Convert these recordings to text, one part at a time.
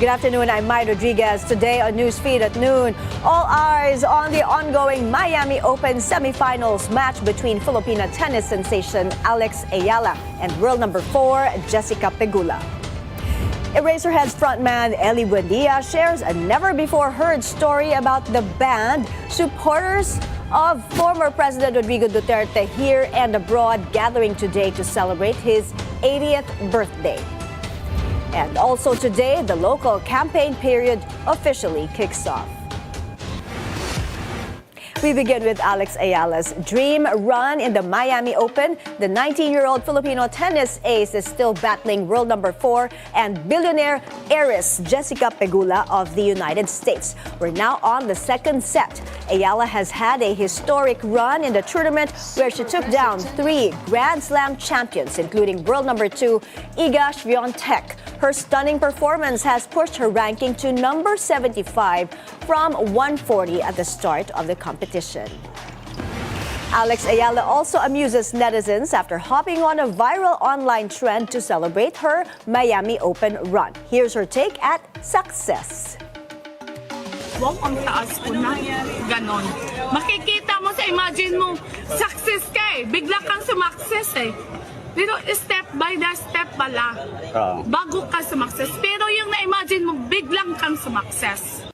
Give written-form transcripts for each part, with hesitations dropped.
Good afternoon, I'm Mai Rodriguez. Today on Newsfeed at noon, all eyes on the ongoing Miami Open semifinals match between Filipina tennis sensation Alex Eala and world number 4 Jessica Pegula. Eraserheads frontman Ely Buendia shares a never-before-heard story about the band supporters of former President Rodrigo Duterte here and abroad gathering today to celebrate his 80th birthday. And also today, the local campaign period officially kicks off. We begin with Alex Eala's dream run in the Miami Open. The 19-year-old Filipino tennis ace is still battling world number 4 and billionaire heiress Jessica Pegula of the United States. We're now on the second set. Eala has had a historic run in the tournament where she took down 3 Grand Slam champions, including world number 2 Iga Swiatek. Her stunning performance has pushed her ranking to number 75 from 140 at the start of the competition. Alex Eala also amuses netizens after hopping on a viral online trend to celebrate her Miami Open run. Here's her take at success. Wow, ang taas ko na. Ganon. Makikita mo sa imagine mo, success ka eh. Bigla kang sumakses eh. Pero step by the step pala. Bago ka sumakses. Pero yung na-imagine mo, biglang kang sumakses.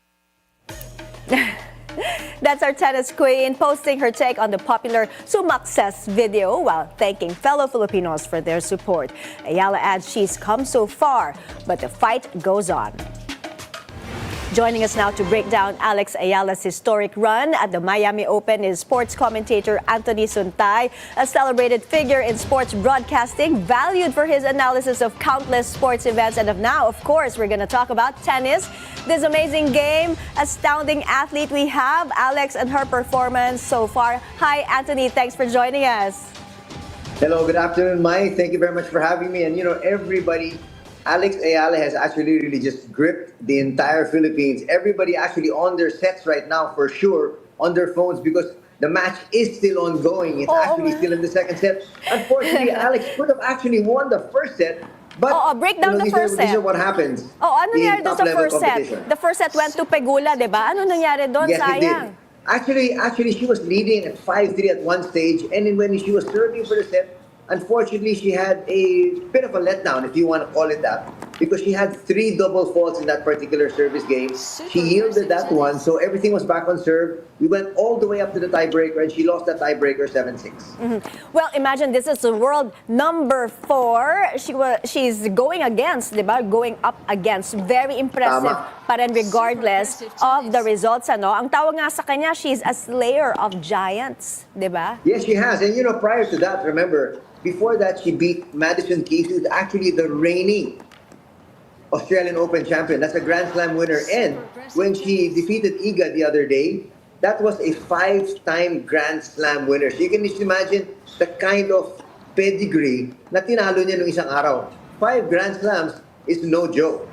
That's our tennis queen posting her take on the popular Sumakses video while thanking fellow Filipinos for their support. Eala adds she's come so far, but the fight goes on. Joining us now to break down Alex Eala's historic run at the Miami Open is sports commentator Anthony Suntay, a celebrated figure in sports broadcasting, valued for his analysis of countless sports events. And now, of course, we're going to talk about tennis. This amazing game, astounding athlete we have, Alex, and her performance so far. Hi, Anthony. Thanks for joining us. Hello, good afternoon, Mai. Thank you very much for having me. And, everybody, Alex Eala has actually really just gripped the entire Philippines. Everybody actually on their sets right now, for sure, on their phones, because the match is still ongoing. It's actually still in the second set. Unfortunately, Alex could have actually won the first set. But, break down the first set. These are what happens. Ano nangyari doon sa first set? The first set went to Pegula, di ba? Ano nangyari doon? Yes, sayang. It did. Actually, she was leading at 5-3 at one stage. And then when she was serving for the set, unfortunately, she had a bit of a letdown, if you want to call it that, because she had 3 double faults in that particular service game. She yielded that one, so everything was back on serve. We went all the way up to the tiebreaker, and she lost that tiebreaker 7-6. Well, imagine this is the world number 4. She's going against, diba? Going up against. Very impressive. Pa rin regardless of the results, ano? Ang tawag nga sa kanya, she's a slayer of giants, diba? Yes, she has. And prior to that, remember, before that, she beat Madison Keys, who's actually the reigning Australian Open champion. That's a Grand Slam winner. And when she defeated Iga the other day, that was a 5-time Grand Slam winner. So you can just imagine the kind of pedigree na tinalo niya nung isang araw. 5 Grand Slams is no joke.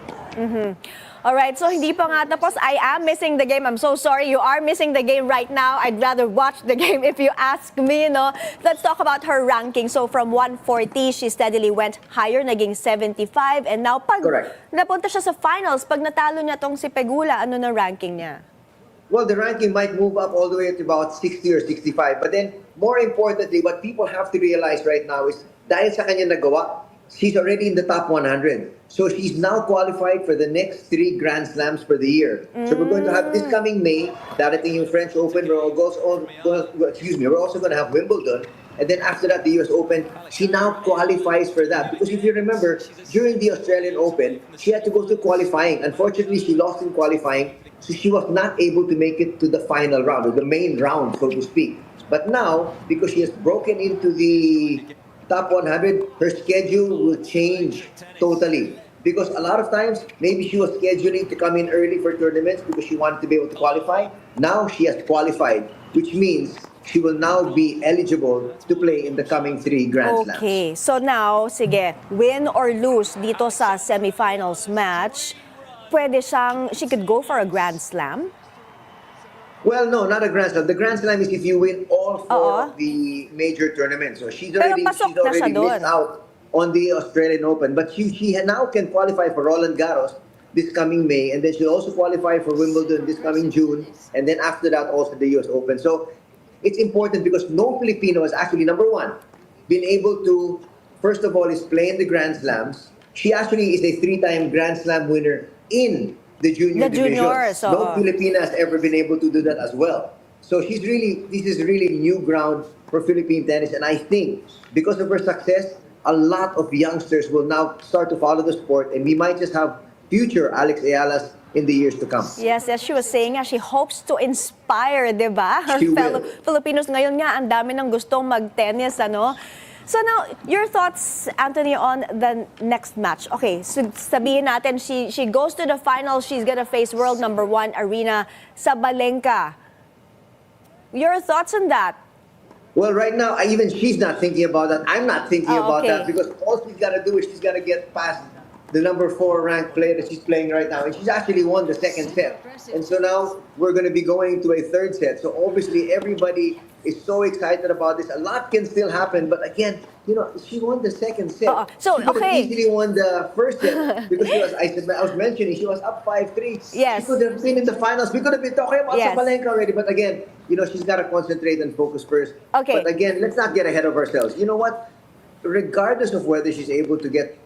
Alright, so hindi pa nga tapos. I am missing the game. I'm so sorry. You are missing the game right now. I'd rather watch the game if you ask me, no? Let's talk about her ranking. So from 140, she steadily went higher, naging 75. And now, pag napunta siya sa finals, pag natalo niya tong si Pegula, ano na ranking niya? Well, the ranking might move up all the way to about 60 or 65. But then, more importantly, what people have to realize right now is dahil sa kanya nagawa, she's already in the top 100. So she's now qualified for the next 3 Grand Slams for the year. So we're going to have this coming May, darating yung French Open, we're also going to have Wimbledon. And then after that, the US Open, she now qualifies for that. Because if you remember, during the Australian Open, she had to go through qualifying. Unfortunately, she lost in qualifying, so she was not able to make it to the final round, or the main round, so to speak. But now, because she has broken into the top 100, her schedule will change totally. Because a lot of times, maybe she was scheduling to come in early for tournaments because she wanted to be able to qualify. Now she has qualified, which means she will now be eligible to play in the coming 3 Grand Slams. Okay, so now, sige, win or lose dito sa semifinals match, she could go for a Grand Slam? Well, no, not a Grand Slam. The Grand Slam is if you win all 4 of the major tournaments. So she's already missed out on the Australian Open. But she now can qualify for Roland Garros this coming May, and then she'll also qualify for Wimbledon this coming June, and then after that also the US Open. So it's important because no Filipino has actually, number one, been able to, first of all, is play in the Grand Slams. She actually is a 3-time Grand Slam winner in the junior division. juniors, No Filipina has ever been able to do that as well. So this is really new ground for Philippine tennis, and I think because of her success, a lot of youngsters will now start to follow the sport, and we might just have future Alex Ealas in the years to come. Yes, as she was saying, she hopes to inspire, di ba? Her She fellow will. Filipinos ngayon nga, ang dami ng gustong mag-tennis, ano? So now, your thoughts, Anthony, on the next match. Okay, so sabihin natin, she goes to the final, she's gonna face world number 1 Arena Sabalenka. Your thoughts on that? Well, right now, even she's not thinking about that. I'm not thinking about okay. that because all she's got to do is she's got to get past the number 4 ranked player that she's playing right now. And she's actually won the second set. And so now we're going to be going to a third set. So obviously everybody is so excited about this. A lot can still happen. But again, she won the second set. So, she could have okay. easily won the first set because I was mentioning, she was up 5-3. Yes. She could have been in the finals. We could have been talking about Yes. Sabalenka already. But again, she's got to concentrate and focus first. Okay. But again, let's not get ahead of ourselves. You know what? Regardless of whether she's able to get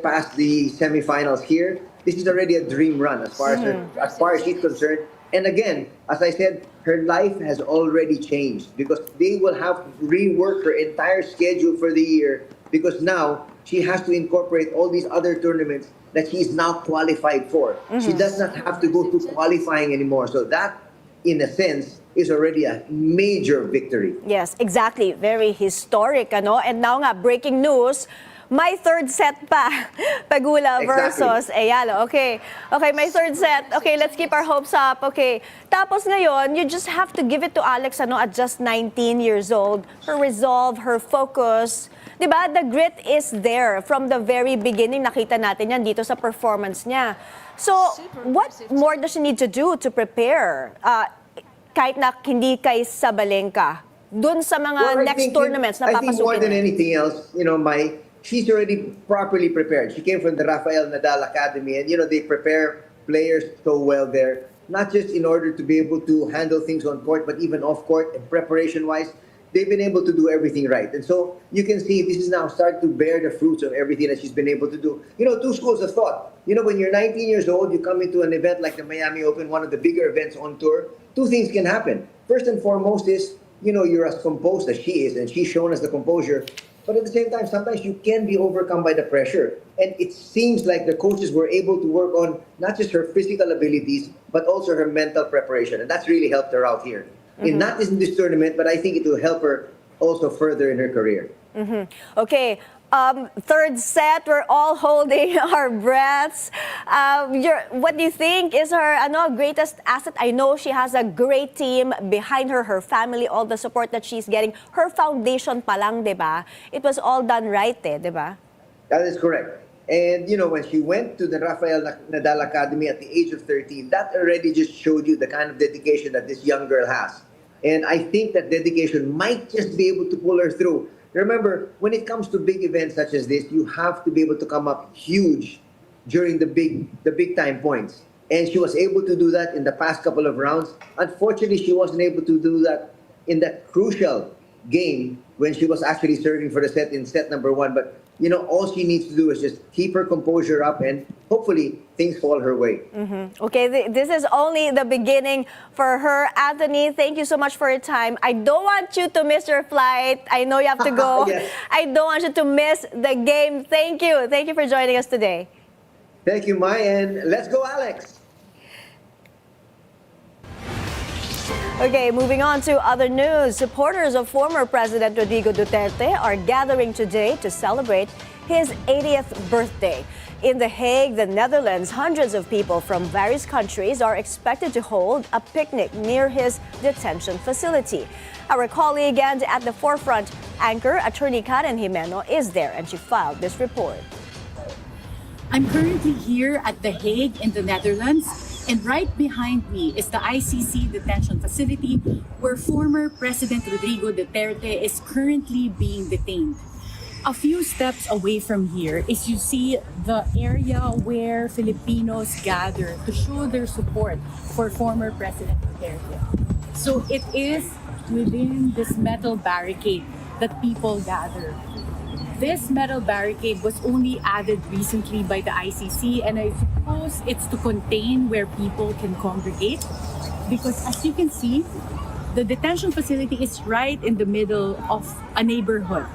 past the semifinals here, this is already a dream run as far as she's concerned. And again, as I said, her life has already changed because they will have to rework her entire schedule for the year because now she has to incorporate all these other tournaments that she's now qualified for. She does not have to go through qualifying anymore. So that, in a sense, is already a major victory. Yes, exactly. Very historic, ano? And now nga, breaking news, may third set pa. Pegula versus Eala. Okay, may third set. Okay, let's keep our hopes up. Okay. Tapos ngayon, you just have to give it to Alex, ano, at just 19 years old. Her resolve, her focus. Diba? The grit is there from the very beginning. Nakita natin yan dito sa performance niya. So, what more does she need to do to prepare? Kahit na hindi kay Sabalenka, dun sa mga next tournaments na papasukin. I think more than anything else, Mai, she's already properly prepared. She came from the Rafael Nadal Academy, and they prepare players so well there, not just in order to be able to handle things on court, but even off court and preparation-wise. They've been able to do everything right. And so you can see this is now starting to bear the fruits of everything that she's been able to do. Two schools of thought. When you're 19 years old, you come into an event like the Miami Open, one of the bigger events on tour, two things can happen. First and foremost is, you're as composed as she is, and she's shown us the composure. But at the same time, sometimes you can be overcome by the pressure. And it seems like the coaches were able to work on not just her physical abilities, but also her mental preparation. And that's really helped her out here. Not in this tournament, but I think it will help her also further in her career. Okay, third set, we're all holding our breaths. What do you think is her greatest asset? I know she has a great team behind her, her family, all the support that she's getting. Her foundation pa lang, diba? It was all done right, diba? That is correct. And, when she went to the Rafael Nadal Academy at the age of 13, that already just showed you the kind of dedication that this young girl has. And I think that dedication might just be able to pull her through. Remember, when it comes to big events such as this, you have to be able to come up huge during the big time points. And she was able to do that in the past couple of rounds. Unfortunately, she wasn't able to do that in that crucial game when she was actually serving for the set in set number 1. But all she needs to do is just keep her composure up, and hopefully things fall her way. Okay, this is only the beginning for her. Anthony, thank you so much for your time. I don't want you to miss your flight. I know you have to go. Yes. I don't want you to miss the game. Thank you. Thank you for joining us today. Thank you, Mai, and let's go, Alex. Okay, moving on to other news. Supporters of former President Rodrigo Duterte are gathering today to celebrate his 80th birthday. In The Hague, the Netherlands, hundreds of people from various countries are expected to hold a picnic near his detention facility. Our colleague and At the Forefront anchor, attorney Karen Jimeno, is there, and she filed this report. I'm currently here at The Hague in the Netherlands. And right behind me is the ICC detention facility where former President Rodrigo Duterte is currently being detained. A few steps away from here is you see the area where Filipinos gather to show their support for former President Duterte. So it is within this metal barricade that people gather. This metal barricade was only added recently by the ICC, and I suppose it's to contain where people can congregate, because as you can see, the detention facility is right in the middle of a neighborhood.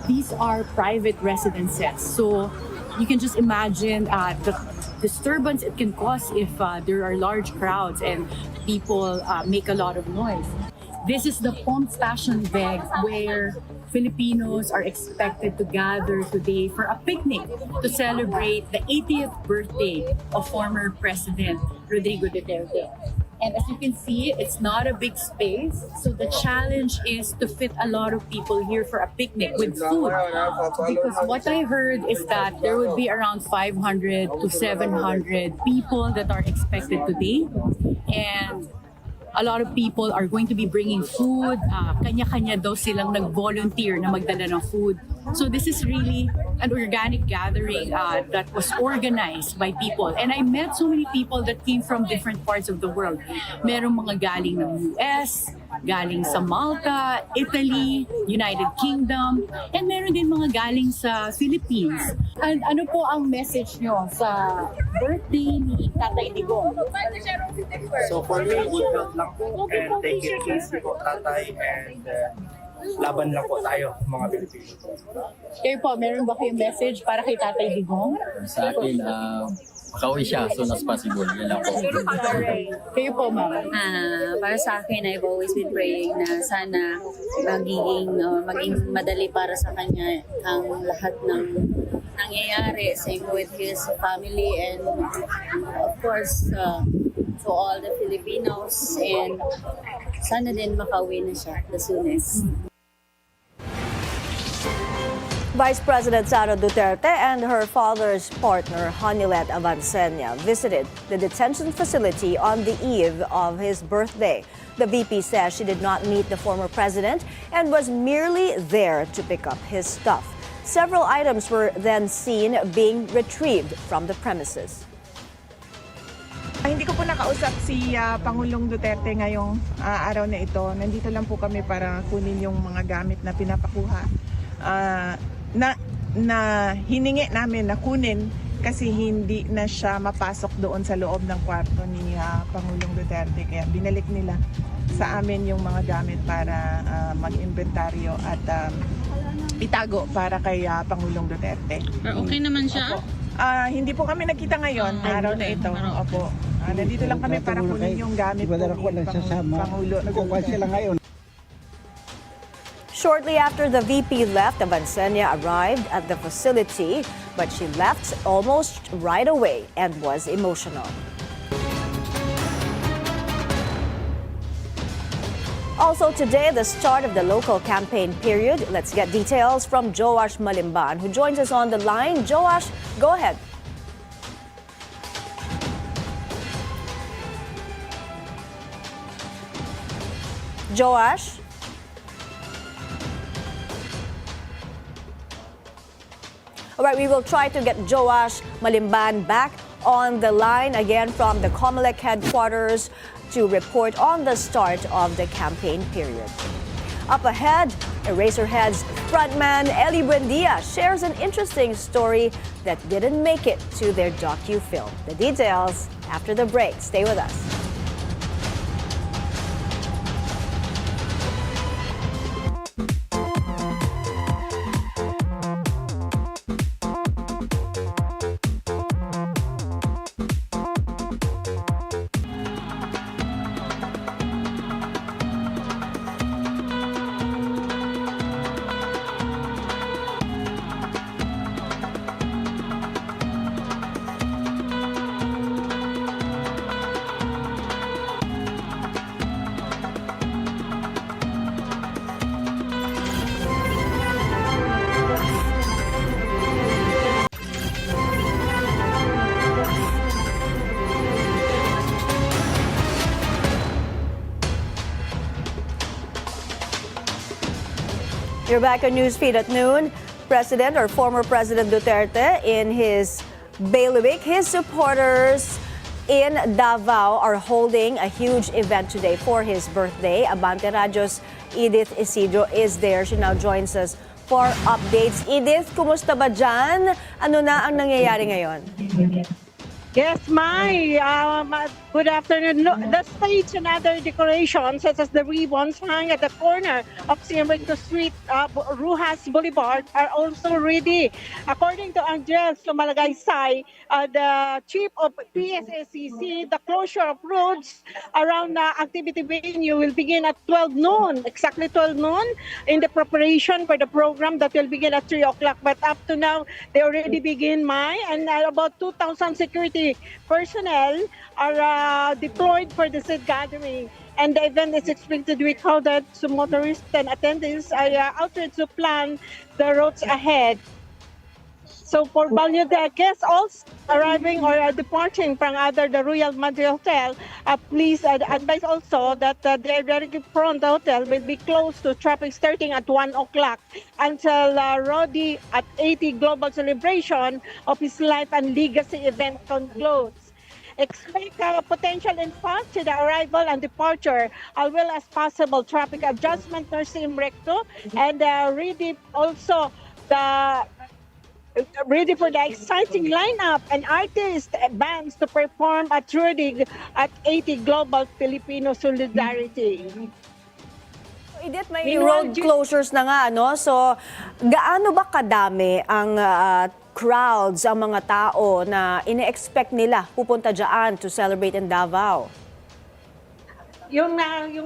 These are private residences, so you can just imagine the disturbance it can cause if there are large crowds and people make a lot of noise. This is the Pump Station Weg where Filipinos are expected to gather today for a picnic to celebrate the 80th birthday of former President Rodrigo Duterte. And as you can see, it's not a big space, so the challenge is to fit a lot of people here for a picnic with food. Because what I heard is that there would be around 500 to 700 people that are expected today. And a lot of people are going to be bringing food. Kanya-kanya daw silang nag-volunteer na magdala ng food. So this is really an organic gathering that was organized by people. And I met so many people that came from different parts of the world. Merong mga galing ng US, galing sa Malta, Italy, United Kingdom, and meron din mga galing sa Philippines. And ano po ang message nyo sa birthday ni Tatay Digong? So for me, good health lang po, and take it easy po, tatay, and laban lang po tayo, mga Pilipino. Kayo po, meron ba kayong message para kay Tatay Digong? Sa akin, makauwi siya as soon as possible. Yan lang po. Kayo po, ma'am. Para sa akin, I've always been praying na sana maging madali para sa kanya ang lahat ng nangyayari. Same with his family and of course to all the Filipinos, and sana din makauwi na siya the soonest. Vice President Sara Duterte and her father's partner, Hanilet Avancenia, visited the detention facility on the eve of his birthday. The VP says she did not meet the former president and was merely there to pick up his stuff. Several items were then seen being retrieved from the premises. Hindi ko po nakausap si Pangulong Duterte ngayong araw na ito. Nandito lang po kami para kunin yung mga gamit na pinapakuha. Na hiningi namin na kunin kasi hindi na siya mapasok doon sa loob ng kwarto ni Pangulong Duterte. Kaya binalik nila sa amin yung mga gamit para mag-inventaryo at itago para kay Pangulong Duterte. Okay naman siya? Opo. Hindi po kami nagkita ngayon, araw na ito. Opo. Nandito lang kami para kunin yung gamit po ni Pangulo. Nagkukuha sila ngayon. Shortly after the VP left, Avancenia arrived at the facility, but she left almost right away and was emotional. Also today, the start of the local campaign period. Let's get details from Joash Malimban, who joins us on the line. Joash, go ahead. Joash? All right, we will try to get Joash Malimban back on the line again from the COMELEC headquarters to report on the start of the campaign period. Up ahead, Eraserheads frontman Ely Buendia shares an interesting story that didn't make it to their docu-film. The details after the break. Stay with us. You're back on Newsfeed at noon. President or former President Duterte in his bailiwick. His supporters in Davao are holding a huge event today for his birthday. Abante Radyo's Edith Isidro is there. She now joins us for updates. Edith, kumusta ba dyan? Ano na ang nangyayari ngayon? Yes, Mai. Good afternoon. Look, the stage and other decorations, such as the ribbons hung at the corner of Siemrecto Street, Rujas Boulevard, are also ready. According to Angel Sumalagaysay, the chief of PSSCC, the closure of roads around the activity venue will begin at 12 noon, exactly 12 noon, in the preparation for the program that will begin at 3 o'clock. But up to now, they already begin, Mai, and about 2,000 security personnel are deployed for the said gathering, and the event is expected to be crowded, so motorists and attendees are outraged to plan the roads ahead. So for valued guests also arriving or departing from the Royal Madrid Hotel, please advise also that the directly front hotel will be closed to traffic starting at 1 o'clock until Rodi at 80 Global Celebration of his life and legacy event concludes. Expect potential impact to the arrival and departure, as well as possible traffic adjustment nursing recto, and ready also ready for the exciting lineup and artist bands to perform at Rudig at 80 Global Filipino Solidarity. Edith, may road closures na nga, no? So, gaano ba kadami ang crowds, ang mga tao na ine-expect nila pupunta dyan to celebrate in Davao? Yung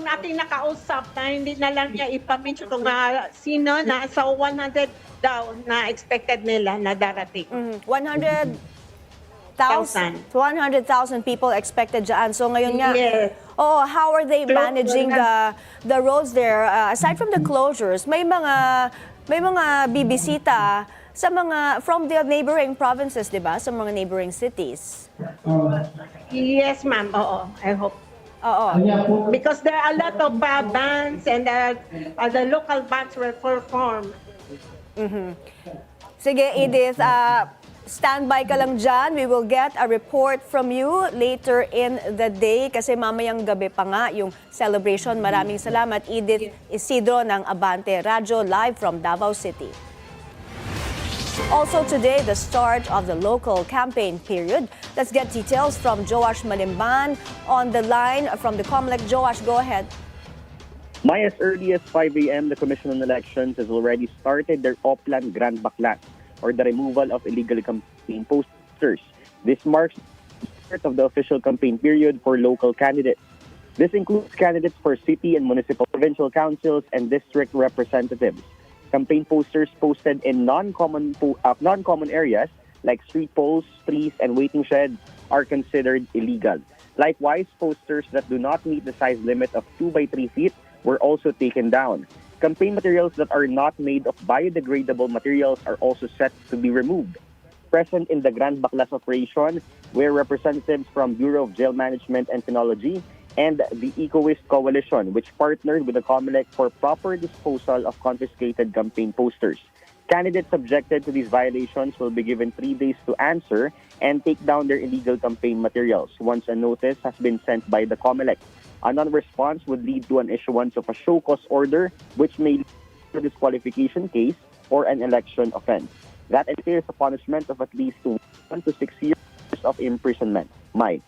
ating nakausap na hindi na lang niya ipamention kung sino, nasa 100 daw na expected nila na darating. 100,000 people expected dyan. So ngayon nga, Yes. how are they managing the roads there? Aside from the closures, may mga bibisita sa mga from the neighboring provinces, di ba? Sa mga neighboring cities. Yes, ma'am. Oo, I hope. Oo. Because there are a lot of bands and the local bands will perform. Sige, Edith, standby ka lang dyan. We will get a report from you later in the day kasi mamayang gabi pa nga yung celebration. Maraming salamat, Edith Isidro ng Abante Radyo, live from Davao City. Also today, the start of the local campaign period. Let's get details from Joash Malimban on the line from the COMELEC. Joash, go ahead. Mai, as early as 5 a.m., the Commission on Elections has already started their Oplan Grand Baklan, or the removal of illegal campaign posters. This marks the start of the official campaign period for local candidates. This includes candidates for city and municipal provincial councils and district representatives. Campaign posters posted in non-common areas like street poles, trees, and waiting sheds are considered illegal. Likewise, posters that do not meet the size limit of 2 by 3 feet were also taken down. Campaign materials that are not made of biodegradable materials are also set to be removed. Present in the Grand Baklas operation were representatives from Bureau of Jail Management and Penology and the Ecoist Coalition, which partnered with the COMELEC for proper disposal of confiscated campaign posters. Candidates subjected to these violations will be given 3 days to answer and take down their illegal campaign materials once a notice has been sent by the COMELEC. A non-response would lead to an issuance of a show cause order, which may lead to a disqualification case or an election offense. That entails a punishment of at least 1 to 6 years of imprisonment. Mai.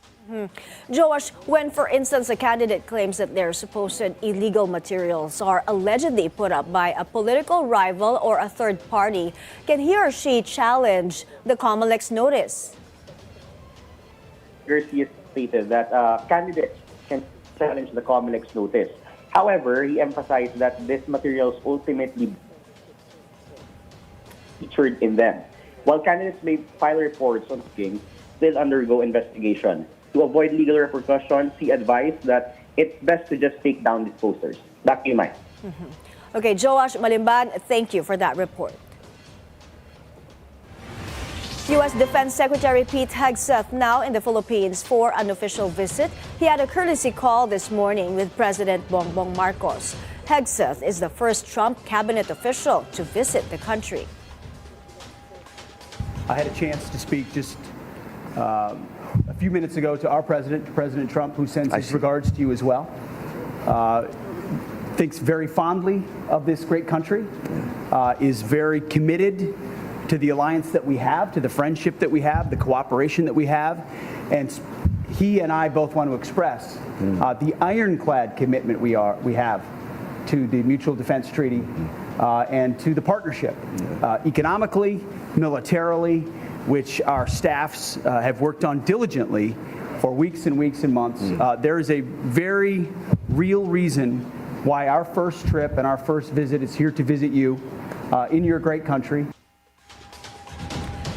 Joash, when, for instance, a candidate claims that their supposed illegal materials are allegedly put up by a political rival or a third party, can he or she challenge the COMELEC's notice? Garcia stated that candidates can challenge the COMELEC's notice. However, he emphasized that these materials ultimately featured in them. While candidates may file reports on things, still undergo investigation. To avoid legal repercussions, he advised that it's best to just take down these posters. Back to you, Mai. Okay, Joash Malimban, thank you for that report. U.S. Defense Secretary Pete Hegseth now in the Philippines for an official visit. He had a courtesy call this morning with President Bongbong Marcos. Hegseth is the first Trump cabinet official to visit the country. I had a chance to speak just a few minutes ago to our president, President Trump, who sends his regards to you as well. Thinks very fondly of this great country, is very committed to the alliance that we have, to the friendship that we have, the cooperation that we have, and he and I both want to express the ironclad commitment we have to the Mutual Defense Treaty and to the partnership, economically, militarily, which our staffs have worked on diligently for weeks and weeks and months. There is a very real reason why our first trip and our first visit is here to visit you in your great country.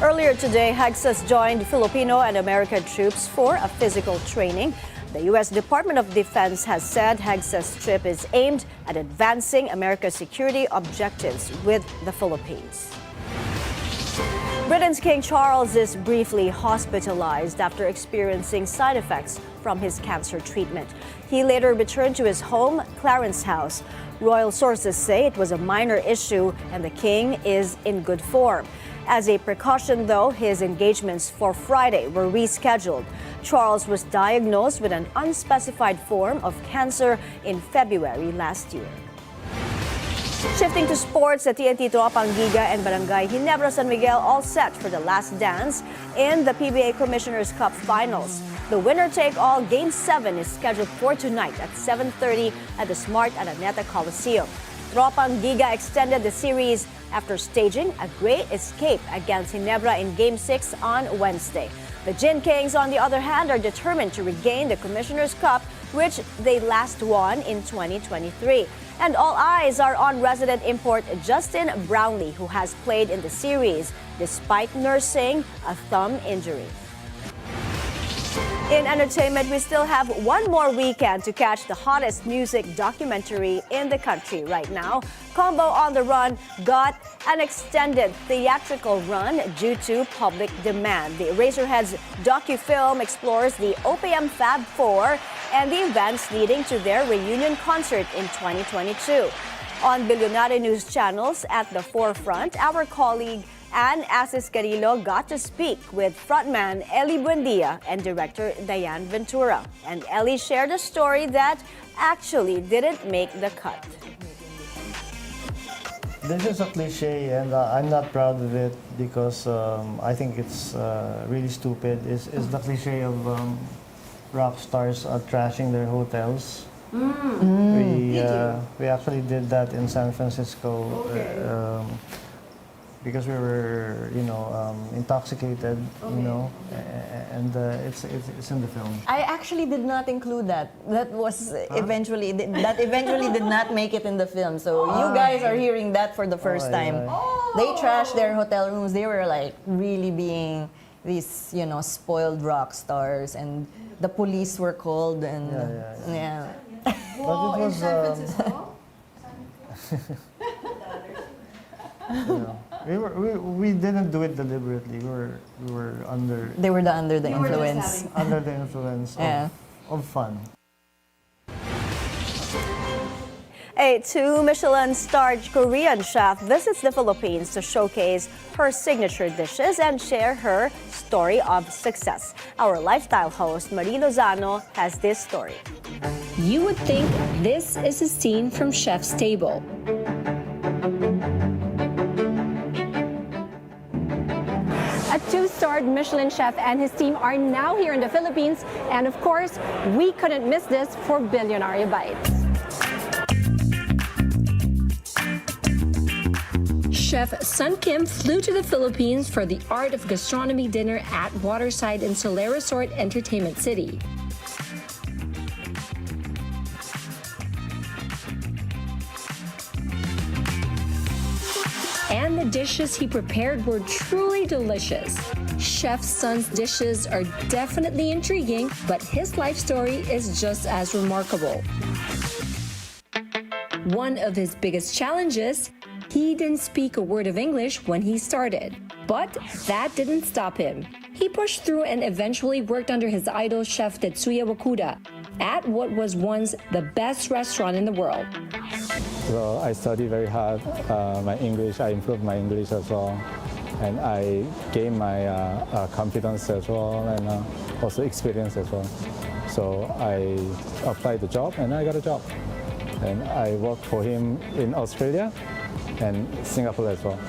Earlier today, Hexas joined Filipino and American troops for a physical training. The U.S. Department of Defense has said Hexas' trip is aimed at advancing America's security objectives with the Philippines. Britain's King Charles is briefly hospitalized after experiencing side effects from his cancer treatment. He later returned to his home, Clarence House. Royal sources say it was a minor issue and the king is in good form. As a precaution, though, his engagements for Friday were rescheduled. Charles was diagnosed with an unspecified form of cancer in February last year. Shifting to sports, the TNT Tropang Giga and Barangay Ginebra San Miguel all set for the last dance in the PBA Commissioner's Cup Finals. The winner-take-all Game 7 is scheduled for tonight at 7:30 at the Smart Araneta Coliseum. Tropang Giga extended the series after staging a great escape against Ginebra in Game 6 on Wednesday. The Gin Kings, on the other hand, are determined to regain the Commissioner's Cup, which they last won in 2023. And all eyes are on resident import Justin Brownlee, who has played in the series despite nursing a thumb injury. In entertainment, we still have one more weekend to catch the hottest music documentary in the country right now. Combo on the Run got an extended theatrical run due to public demand. The Eraserheads docu-film explores the OPM Fab 4 and the events leading to their reunion concert in 2022. On Billionaire News channels at the forefront, our colleague Ann Asis Carillo got to speak with frontman Ely Buendia and director Diane Ventura. And Ely shared a story that actually didn't make the cut. This is a cliche and I'm not proud of it because I think it's really stupid. It's the cliche of rock stars trashing their hotels. We actually did that in San Francisco. Because we were, intoxicated, and it's in the film. I actually did not include that. That eventually did not make it in the film. So you guys are hearing that for the first time. They trashed their hotel rooms. They were like really being these, spoiled rock stars, and the police were called, and yeah. But it was. We didn't do it deliberately. We were under. They were under the influence. Under the influence of fun. A 2 Michelin-starred Korean chef visits the Philippines to showcase her signature dishes and share her story of success. Our lifestyle host, Marie Lozano, has this story. You would think this is a scene from Chef's Table. A 2-starred Michelin chef and his team are now here in the Philippines, and of course, we couldn't miss this for Billionaire Bites. Chef Sun Kim flew to the Philippines for the Art of Gastronomy dinner at Waterside in Soler Resort Entertainment City. And the dishes he prepared were truly delicious. Chef Sun's dishes are definitely intriguing, but his life story is just as remarkable. One of his biggest challenges, he didn't speak a word of English when he started. But that didn't stop him. He pushed through and eventually worked under his idol chef Tetsuya Wakuda at what was once the best restaurant in the world. So I studied very hard. I improved my English as well. and I gain my confidence as well, and also experience as well. So I applied the job and I got a job. And I worked for him in Australia and Singapore as well.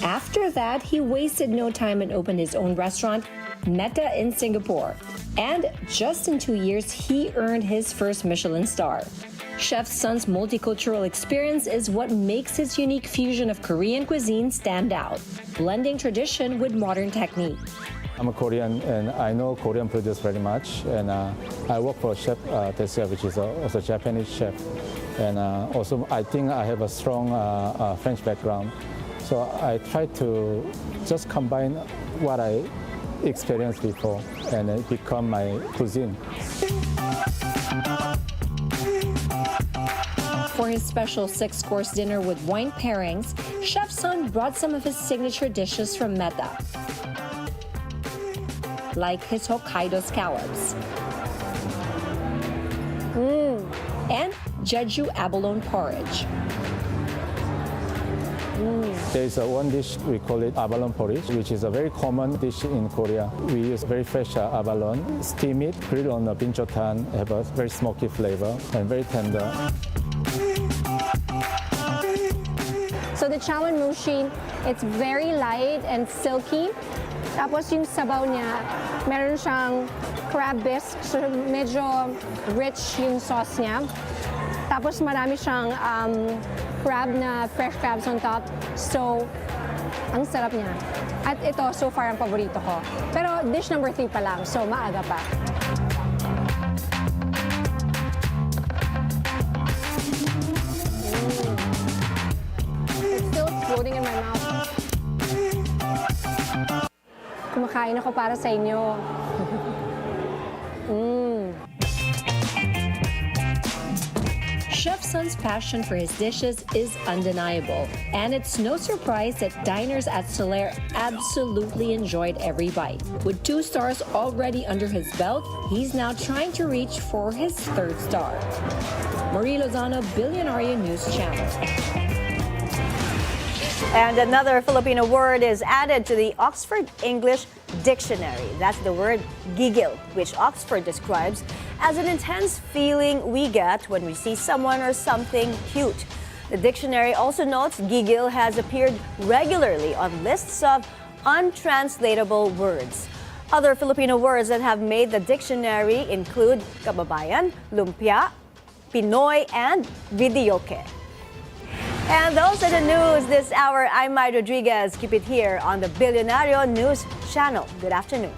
After that, he wasted no time and opened his own restaurant, Meta, in Singapore. And just in 2 years, he earned his first Michelin star. Chef Sun's multicultural experience is what makes his unique fusion of Korean cuisine stand out, blending tradition with modern technique. I'm a Korean and I know Korean produce very much, and I work for Chef Tetsuya, which is also a Japanese chef, and also I think I have a strong French background, so I try to just combine what I experienced before and it become my cuisine. For his special 6-course dinner with wine pairings, Chef Sun brought some of his signature dishes from Meta, like his Hokkaido scallops and Jeju abalone porridge. There's one dish, we call it abalone porridge, which is a very common dish in Korea. We use very fresh abalone, steam it, grill on a binchotan, have a very smoky flavor and very tender. So the chawan mushi, it's very light and silky. Tapos yung sabaw niya, meron siyang crab bisque, so medyo rich yung sauce niya. Tapos marami siyang crab na fresh crabs on top. So, ang sarap niya. At ito, so far, ang paborito ko. Pero dish number 3 pa lang, so maaga pa. It's still floating in my mouth. Kumakain ako para sa inyo. Chef Sun's passion for his dishes is undeniable, and it's no surprise that diners at Solaire absolutely enjoyed every bite. With 2 stars already under his belt, he's now trying to reach for his 3rd star. Marie Lozano, Billionaire News Channel. And another Filipino word is added to the Oxford English Dictionary. That's the word gigil, which Oxford describes as an intense feeling we get when we see someone or something cute. The dictionary also notes gigil has appeared regularly on lists of untranslatable words. Other Filipino words that have made the dictionary include kababayan, lumpia, Pinoy, and videoke. And those are the news this hour. I'm Mai Rodriguez. Keep it here on the Billionaire News Channel. Good afternoon.